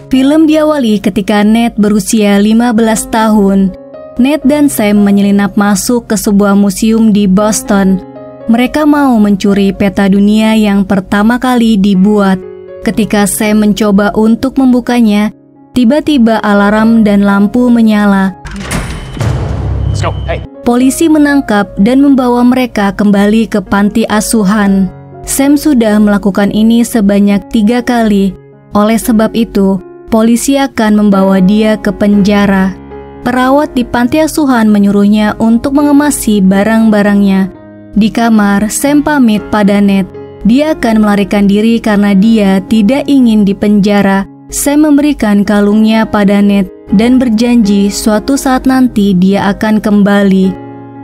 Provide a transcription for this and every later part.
Film diawali ketika Ned berusia 15 tahun. Ned dan Sam menyelinap masuk ke sebuah museum di Boston. Mereka mau mencuri peta dunia yang pertama kali dibuat. Ketika Sam mencoba untuk membukanya, tiba-tiba alarm dan lampu menyala. Let's go. Hey. Polisi menangkap dan membawa mereka kembali ke panti asuhan. Sam sudah melakukan ini sebanyak 3 kali. Oleh sebab itu, polisi akan membawa dia ke penjara. Perawat di panti asuhan menyuruhnya untuk mengemasi barang-barangnya. Di kamar, Sam pamit pada Ned. Dia akan melarikan diri karena dia tidak ingin dipenjara. Sam memberikan kalungnya pada Ned dan berjanji suatu saat nanti dia akan kembali.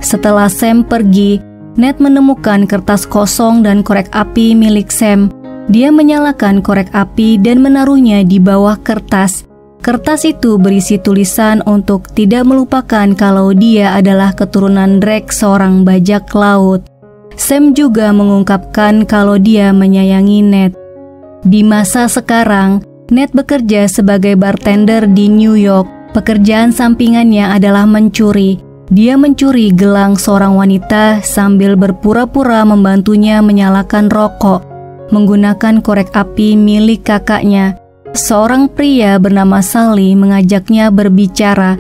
Setelah Sam pergi, Ned menemukan kertas kosong dan korek api milik Sam. Dia menyalakan korek api dan menaruhnya di bawah kertas. Kertas itu berisi tulisan untuk tidak melupakan kalau dia adalah keturunan Drake, seorang bajak laut. Sam juga mengungkapkan kalau dia menyayangi Ned. Di masa sekarang, Ned bekerja sebagai bartender di New York. Pekerjaan sampingannya adalah mencuri. Dia mencuri gelang seorang wanita sambil berpura-pura membantunya menyalakan rokok menggunakan korek api milik kakaknya. Seorang pria bernama Sally mengajaknya berbicara.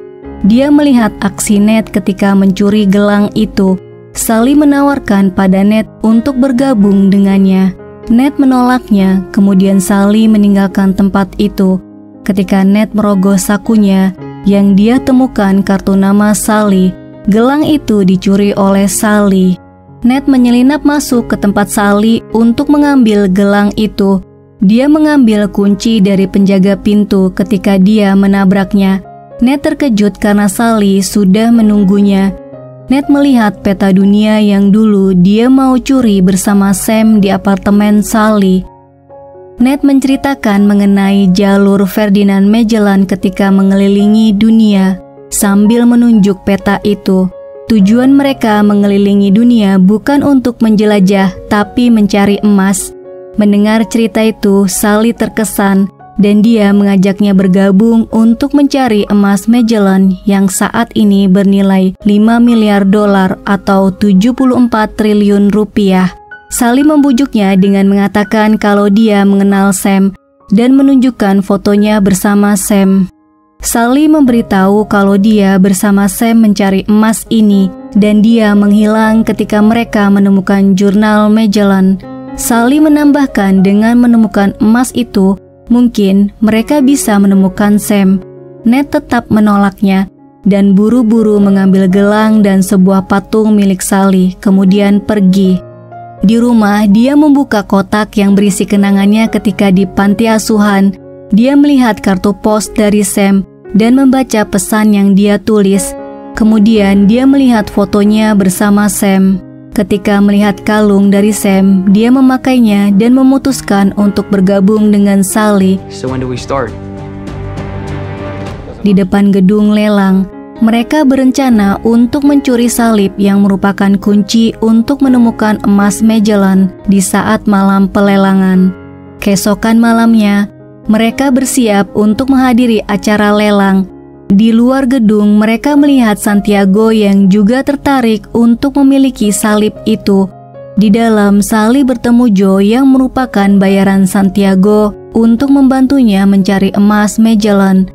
Dia melihat aksi Ned ketika mencuri gelang itu. Sally menawarkan pada Ned untuk bergabung dengannya. Ned menolaknya, kemudian Sally meninggalkan tempat itu. Ketika Ned merogoh sakunya, yang dia temukan kartu nama Sally. Gelang itu dicuri oleh Sally. Ned menyelinap masuk ke tempat Sally untuk mengambil gelang itu. Dia mengambil kunci dari penjaga pintu ketika dia menabraknya. Ned terkejut karena Sally sudah menunggunya. Ned melihat peta dunia yang dulu dia mau curi bersama Sam di apartemen Sally. Ned menceritakan mengenai jalur Ferdinand Magellan ketika mengelilingi dunia sambil menunjuk peta itu. Tujuan mereka mengelilingi dunia bukan untuk menjelajah, tapi mencari emas. Mendengar cerita itu, Sally terkesan dan dia mengajaknya bergabung untuk mencari emas Magellan yang saat ini bernilai $5 miliar atau 74 triliun rupiah. Sally membujuknya dengan mengatakan kalau dia mengenal Sam dan menunjukkan fotonya bersama Sam. Sally memberitahu kalau dia bersama Sam mencari emas ini dan dia menghilang ketika mereka menemukan jurnal Magellan. Sally menambahkan dengan menemukan emas itu, mungkin mereka bisa menemukan Sam. Ned tetap menolaknya dan buru-buru mengambil gelang dan sebuah patung milik Sally, kemudian pergi. Di rumah, dia membuka kotak yang berisi kenangannya ketika di panti asuhan. Dia melihat kartu pos dari Sam dan membaca pesan yang dia tulis. Kemudian dia melihat fotonya bersama Sam. Ketika melihat kalung dari Sam, dia memakainya dan memutuskan untuk bergabung dengan Sally. So when do we start? Di depan gedung lelang, mereka berencana untuk mencuri salib yang merupakan kunci untuk menemukan emas Magellan di saat malam pelelangan. Keesokan malamnya, mereka bersiap untuk menghadiri acara lelang. Di luar gedung, mereka melihat Santiago yang juga tertarik untuk memiliki salib itu. Di dalam, Sally bertemu Joe yang merupakan bayaran Santiago untuk membantunya mencari emas Magellan.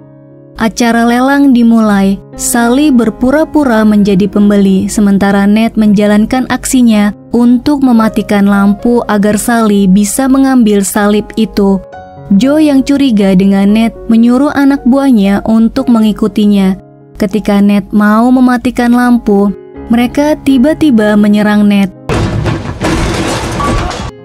Acara lelang dimulai. Sally berpura-pura menjadi pembeli, sementara Ned menjalankan aksinya untuk mematikan lampu agar Sally bisa mengambil salib itu. Joe yang curiga dengan Ned menyuruh anak buahnya untuk mengikutinya. Ketika Ned mau mematikan lampu, mereka tiba-tiba menyerang Ned.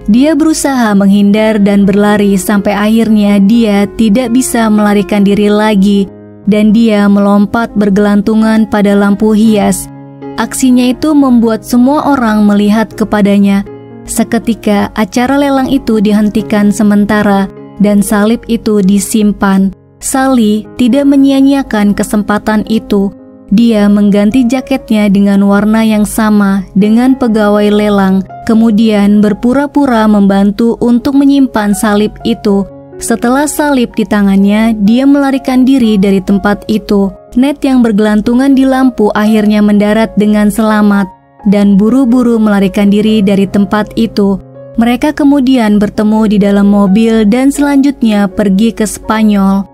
Dia berusaha menghindar dan berlari sampai akhirnya dia tidak bisa melarikan diri lagi dan dia melompat bergelantungan pada lampu hias. Aksinya itu membuat semua orang melihat kepadanya. Seketika acara lelang itu dihentikan sementara dan salib itu disimpan. Sally tidak menyia-nyiakan kesempatan itu. Dia mengganti jaketnya dengan warna yang sama dengan pegawai lelang, kemudian berpura-pura membantu untuk menyimpan salib itu. Setelah salib di tangannya, dia melarikan diri dari tempat itu. Ned yang bergelantungan di lampu akhirnya mendarat dengan selamat dan buru-buru melarikan diri dari tempat itu. Mereka kemudian bertemu di dalam mobil dan selanjutnya pergi ke Spanyol.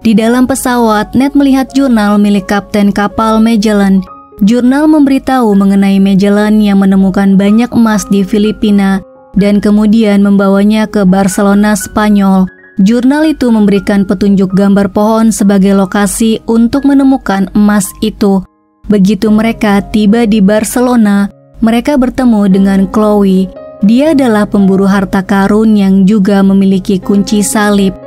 Di dalam pesawat, Ned melihat jurnal milik kapten kapal Magellan. Jurnal memberitahu mengenai Magellan yang menemukan banyak emas di Filipina dan kemudian membawanya ke Barcelona, Spanyol. Jurnal itu memberikan petunjuk gambar pohon sebagai lokasi untuk menemukan emas itu. Begitu mereka tiba di Barcelona, mereka bertemu dengan Chloe. Dia adalah pemburu harta karun yang juga memiliki kunci salib.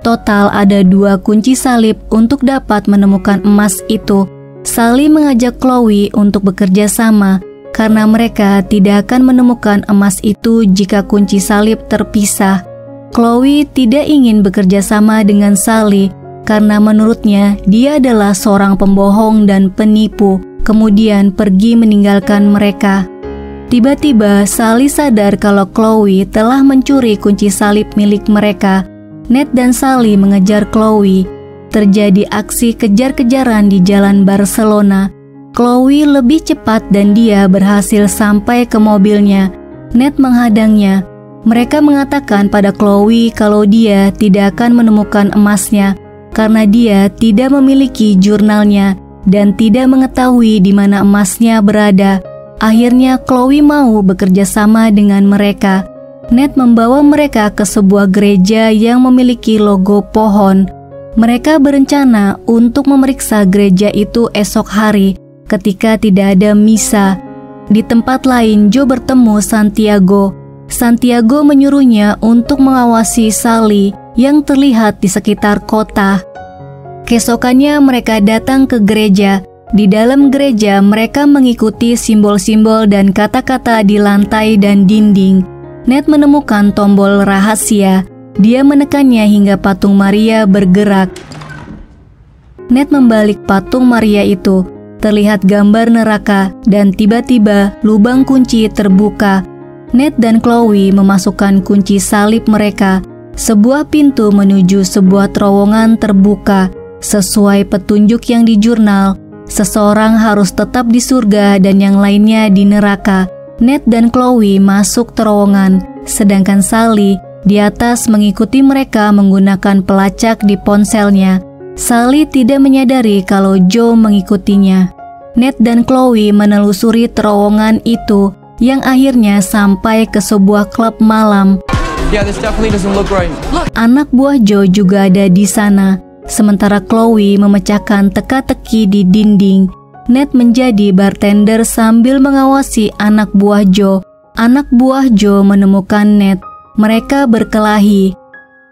Total ada 2 kunci salib untuk dapat menemukan emas itu. Sally mengajak Chloe untuk bekerja sama karena mereka tidak akan menemukan emas itu jika kunci salib terpisah. Chloe tidak ingin bekerja sama dengan Sally karena menurutnya dia adalah seorang pembohong dan penipu, kemudian pergi meninggalkan mereka. Tiba-tiba Sally sadar kalau Chloe telah mencuri kunci salib milik mereka. Ned dan Sally mengejar Chloe. Terjadi aksi kejar-kejaran di jalan Barcelona. Chloe lebih cepat dan dia berhasil sampai ke mobilnya. Ned menghadangnya. Mereka mengatakan pada Chloe kalau dia tidak akan menemukan emasnya karena dia tidak memiliki jurnalnya dan tidak mengetahui di mana emasnya berada. Akhirnya Chloe mau bekerja sama dengan mereka. Ned membawa mereka ke sebuah gereja yang memiliki logo pohon. Mereka berencana untuk memeriksa gereja itu esok hari ketika tidak ada misa. Di tempat lain, Joe bertemu Santiago. Santiago menyuruhnya untuk mengawasi Sally yang terlihat di sekitar kota. Keesokannya mereka datang ke gereja. Di dalam gereja mereka mengikuti simbol-simbol dan kata-kata di lantai dan dinding. Ned menemukan tombol rahasia. Dia menekannya hingga patung Maria bergerak. Ned membalik patung Maria itu. Terlihat gambar neraka dan tiba-tiba lubang kunci terbuka. Ned dan Chloe memasukkan kunci salib mereka. Sebuah pintu menuju sebuah terowongan terbuka. Sesuai petunjuk yang di jurnal, seseorang harus tetap di surga dan yang lainnya di neraka. Ned dan Chloe masuk terowongan, sedangkan Sally di atas mengikuti mereka menggunakan pelacak di ponselnya. Sally tidak menyadari kalau Joe mengikutinya. Ned dan Chloe menelusuri terowongan itu yang akhirnya sampai ke sebuah klub malam. Yeah, this definitely doesn't look right. Look. Anak buah Joe juga ada di sana. Sementara Chloe memecahkan teka-teki di dinding. Ned menjadi bartender sambil mengawasi anak buah Joe. Anak buah Joe menemukan Ned. Mereka berkelahi.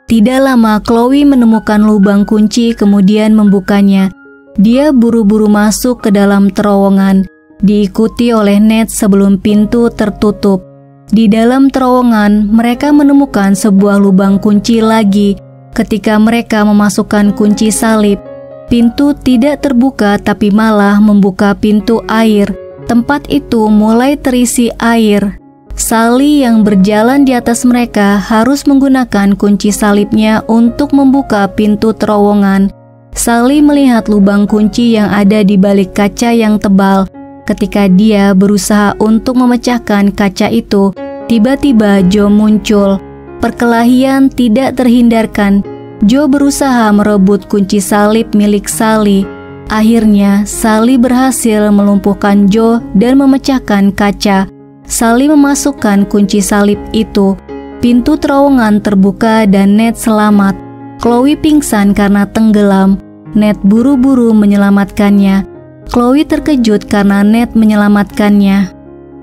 Tidak lama Chloe menemukan lubang kunci kemudian membukanya. Dia buru-buru masuk ke dalam terowongan, diikuti oleh Ned sebelum pintu tertutup. Di dalam terowongan mereka menemukan sebuah lubang kunci lagi. Ketika mereka memasukkan kunci salib, pintu tidak terbuka tapi malah membuka pintu air. Tempat itu mulai terisi air. Sally yang berjalan di atas mereka harus menggunakan kunci salibnya untuk membuka pintu terowongan. Sally melihat lubang kunci yang ada di balik kaca yang tebal. Ketika dia berusaha untuk memecahkan kaca itu, tiba-tiba Joe muncul. Perkelahian tidak terhindarkan. Joe berusaha merebut kunci salib milik Sally. Akhirnya, Sally berhasil melumpuhkan Joe dan memecahkan kaca. Sally memasukkan kunci salib itu. Pintu terowongan terbuka dan Ned selamat. Chloe pingsan karena tenggelam. Ned buru-buru menyelamatkannya. Chloe terkejut karena Ned menyelamatkannya.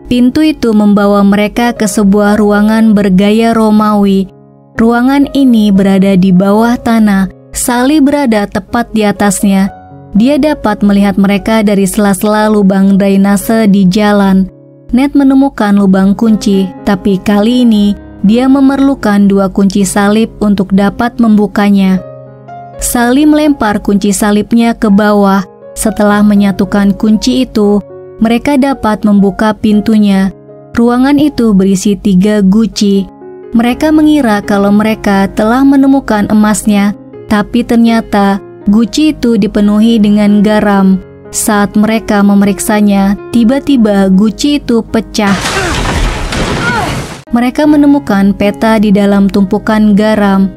Pintu itu membawa mereka ke sebuah ruangan bergaya Romawi. Ruangan ini berada di bawah tanah. Sally berada tepat di atasnya. Dia dapat melihat mereka dari sela-sela lubang drainase di jalan. Ned menemukan lubang kunci, tapi kali ini dia memerlukan 2 kunci salib untuk dapat membukanya. Sally melempar kunci salibnya ke bawah. Setelah menyatukan kunci itu, mereka dapat membuka pintunya. Ruangan itu berisi 3 guci. Mereka mengira kalau mereka telah menemukan emasnya, tapi ternyata guci itu dipenuhi dengan garam. Saat mereka memeriksanya, tiba-tiba guci itu pecah. Mereka menemukan peta di dalam tumpukan garam.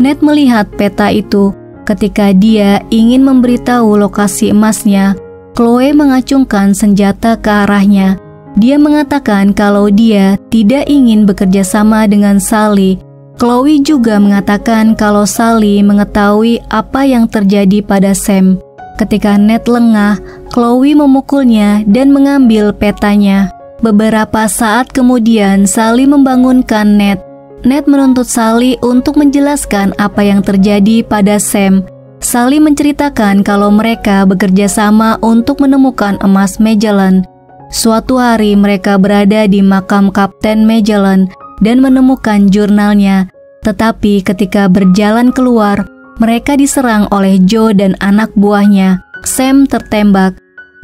Ned melihat peta itu. Ketika dia ingin memberitahu lokasi emasnya, Chloe mengacungkan senjata ke arahnya. Dia mengatakan kalau dia tidak ingin bekerja sama dengan Sally. Chloe juga mengatakan kalau Sally mengetahui apa yang terjadi pada Sam. Ketika Ned lengah, Chloe memukulnya dan mengambil petanya. Beberapa saat kemudian, Sally membangunkan Ned. Ned menuntut Sally untuk menjelaskan apa yang terjadi pada Sam. Sally menceritakan kalau mereka bekerja sama untuk menemukan emas Magellan. Suatu hari mereka berada di makam Kapten Magellan dan menemukan jurnalnya. Tetapi ketika berjalan keluar, mereka diserang oleh Joe dan anak buahnya. Sam tertembak.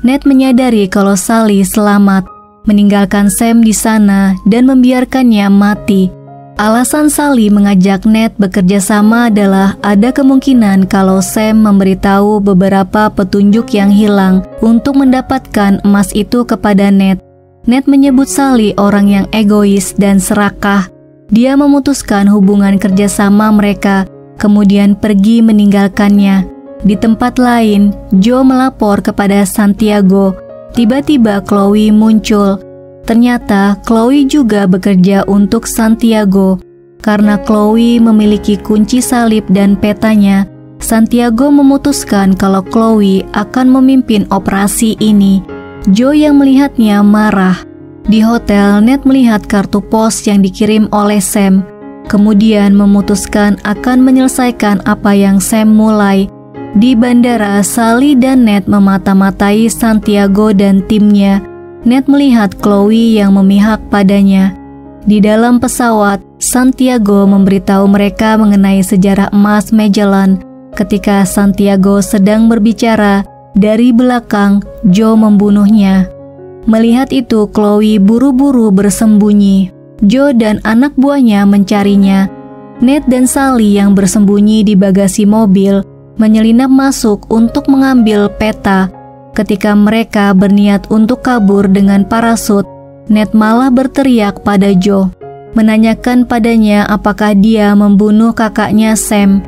Ned menyadari kalau Sally selamat, meninggalkan Sam di sana dan membiarkannya mati. Alasan Sally mengajak Ned bekerja sama adalah ada kemungkinan kalau Sam memberitahu beberapa petunjuk yang hilang untuk mendapatkan emas itu kepada Ned. Ned menyebut Sally orang yang egois dan serakah. Dia memutuskan hubungan kerjasama mereka, kemudian pergi meninggalkannya. Di tempat lain, Joe melapor kepada Santiago. Tiba-tiba Chloe muncul. Ternyata Chloe juga bekerja untuk Santiago. Karena Chloe memiliki kunci salib dan petanya, Santiago memutuskan kalau Chloe akan memimpin operasi ini. Joe yang melihatnya marah. Di hotel, Ned melihat kartu pos yang dikirim oleh Sam. Kemudian memutuskan akan menyelesaikan apa yang Sam mulai. Di bandara, Sally dan Ned memata-matai Santiago dan timnya. Ned melihat Chloe yang memihak padanya. Di dalam pesawat, Santiago memberitahu mereka mengenai sejarah emas Magellan. Ketika Santiago sedang berbicara, dari belakang Joe membunuhnya. Melihat itu, Chloe buru-buru bersembunyi. Joe dan anak buahnya mencarinya. Ned dan Sally yang bersembunyi di bagasi mobil menyelinap masuk untuk mengambil peta. Ketika mereka berniat untuk kabur dengan parasut, Ned malah berteriak pada Joe, menanyakan padanya apakah dia membunuh kakaknya Sam.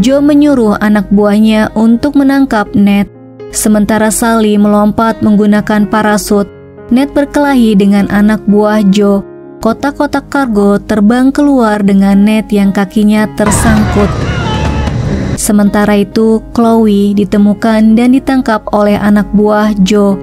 Joe menyuruh anak buahnya untuk menangkap Ned. Sementara Sally melompat menggunakan parasut, Ned berkelahi dengan anak buah Joe. Kotak-kotak kargo terbang keluar dengan Ned yang kakinya tersangkut. Sementara itu, Chloe ditemukan dan ditangkap oleh anak buah Joe.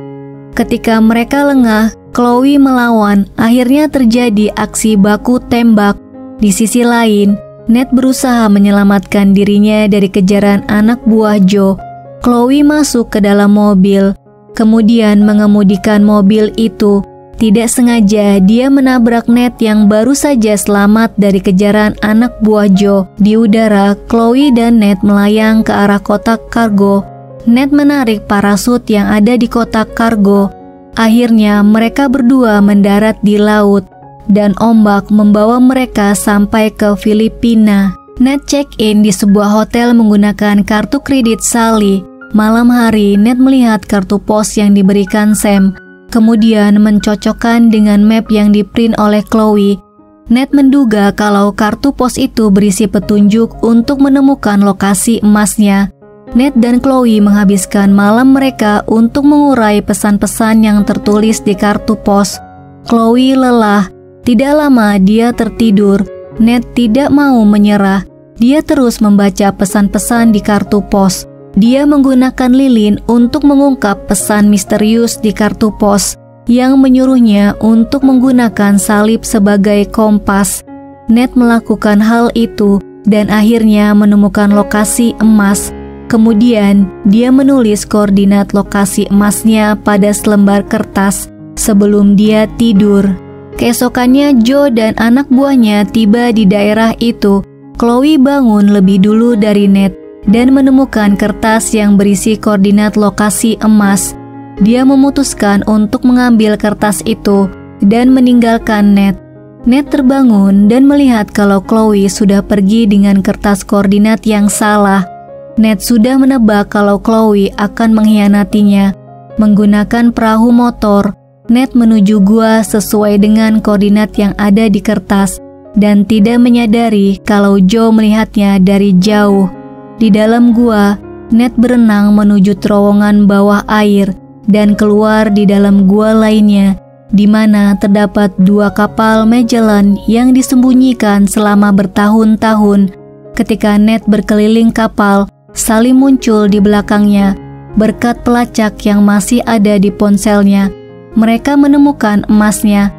Ketika mereka lengah, Chloe melawan. Akhirnya terjadi aksi baku tembak. Di sisi lain, Ned berusaha menyelamatkan dirinya dari kejaran anak buah Joe. Chloe masuk ke dalam mobil, kemudian mengemudikan mobil itu. Tidak sengaja dia menabrak Ned yang baru saja selamat dari kejaran anak buah Joe. Di udara, Chloe dan Ned melayang ke arah kotak kargo. Ned menarik parasut yang ada di kotak kargo. Akhirnya mereka berdua mendarat di laut dan ombak membawa mereka sampai ke Filipina. Ned check-in di sebuah hotel menggunakan kartu kredit Sally. Malam hari, Ned melihat kartu pos yang diberikan Sam. Kemudian mencocokkan dengan map yang diprint oleh Chloe. Ned menduga kalau kartu pos itu berisi petunjuk untuk menemukan lokasi emasnya. Ned dan Chloe menghabiskan malam mereka untuk mengurai pesan-pesan yang tertulis di kartu pos. Chloe lelah. Tidak lama dia tertidur. Ned tidak mau menyerah. Dia terus membaca pesan-pesan di kartu pos. Dia menggunakan lilin untuk mengungkap pesan misterius di kartu pos yang menyuruhnya untuk menggunakan salib sebagai kompas. Ned melakukan hal itu dan akhirnya menemukan lokasi emas. Kemudian, dia menulis koordinat lokasi emasnya pada selembar kertas sebelum dia tidur. Keesokannya, Joe dan anak buahnya tiba di daerah itu. Chloe bangun lebih dulu dari Ned dan menemukan kertas yang berisi koordinat lokasi emas. Dia memutuskan untuk mengambil kertas itu dan meninggalkan Ned. Ned terbangun dan melihat kalau Chloe sudah pergi dengan kertas koordinat yang salah. Ned sudah menebak kalau Chloe akan mengkhianatinya. Menggunakan perahu motor, Ned menuju gua sesuai dengan koordinat yang ada di kertas dan tidak menyadari kalau Joe melihatnya dari jauh. Di dalam gua, Ned berenang menuju terowongan bawah air dan keluar di dalam gua lainnya, di mana terdapat 2 kapal Magellan yang disembunyikan selama bertahun-tahun. Ketika Ned berkeliling kapal, Sally muncul di belakangnya. Berkat pelacak yang masih ada di ponselnya, mereka menemukan emasnya.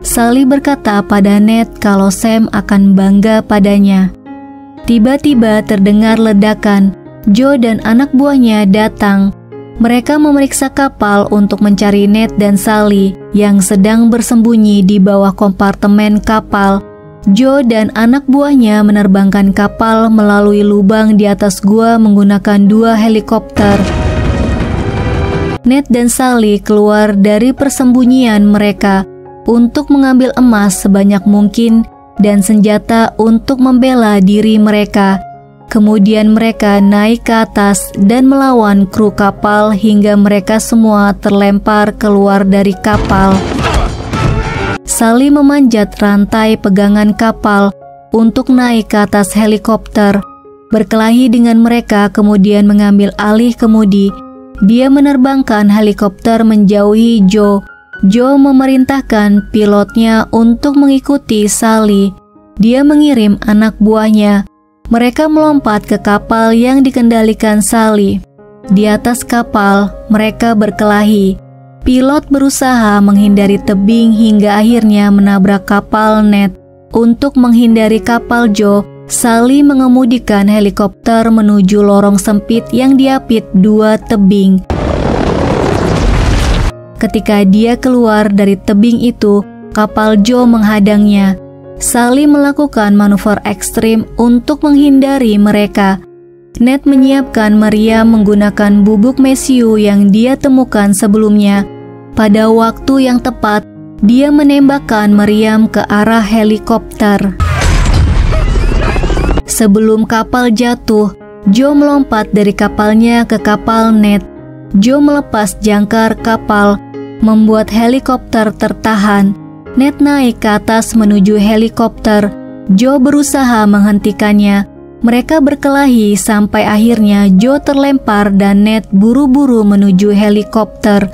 Sally berkata pada Ned kalau Sam akan bangga padanya. Tiba-tiba terdengar ledakan. Joe dan anak buahnya datang. Mereka memeriksa kapal untuk mencari Ned dan Sally yang sedang bersembunyi di bawah kompartemen kapal. Joe dan anak buahnya menerbangkan kapal melalui lubang di atas gua menggunakan 2 helikopter. Ned dan Sally keluar dari persembunyian mereka untuk mengambil emas sebanyak mungkin dan senjata untuk membela diri mereka. Kemudian mereka naik ke atas dan melawan kru kapal hingga mereka semua terlempar keluar dari kapal. Sally memanjat rantai pegangan kapal untuk naik ke atas helikopter. Berkelahi dengan mereka kemudian mengambil alih kemudi. Dia menerbangkan helikopter menjauhi Joe. Joe memerintahkan pilotnya untuk mengikuti Sally. Dia mengirim anak buahnya. Mereka melompat ke kapal yang dikendalikan Sally. Di atas kapal, mereka berkelahi. Pilot berusaha menghindari tebing hingga akhirnya menabrak kapal Ned. Untuk menghindari kapal Joe, Sally mengemudikan helikopter menuju lorong sempit yang diapit 2 tebing. Ketika dia keluar dari tebing itu, kapal Joe menghadangnya. Sally melakukan manuver ekstrim untuk menghindari mereka. Ned menyiapkan meriam menggunakan bubuk mesiu yang dia temukan sebelumnya. Pada waktu yang tepat, dia menembakkan meriam ke arah helikopter. Sebelum kapal jatuh, Joe melompat dari kapalnya ke kapal Ned. Joe melepas jangkar kapal, membuat helikopter tertahan. Ned naik ke atas menuju helikopter. Joe berusaha menghentikannya. Mereka berkelahi sampai akhirnya Joe terlempar dan Ned buru-buru menuju helikopter.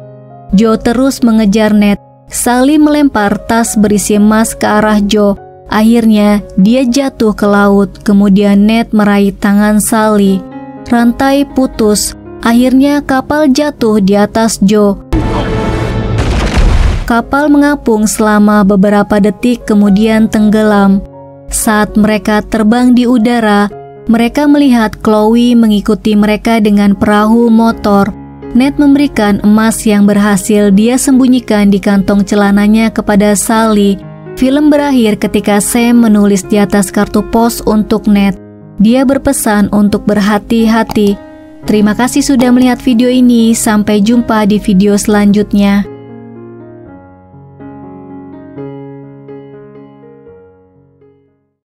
Joe terus mengejar Ned. Sally melempar tas berisi emas ke arah Joe. Akhirnya dia jatuh ke laut. Kemudian Ned meraih tangan Sally. Rantai putus. Akhirnya kapal jatuh di atas Joe. Kapal mengapung selama beberapa detik kemudian tenggelam. Saat mereka terbang di udara, mereka melihat Chloe mengikuti mereka dengan perahu motor. Ned memberikan emas yang berhasil dia sembunyikan di kantong celananya kepada Sally. Film berakhir ketika Sam menulis di atas kartu pos untuk Ned. Dia berpesan untuk berhati-hati. Terima kasih sudah melihat video ini. Sampai jumpa di video selanjutnya.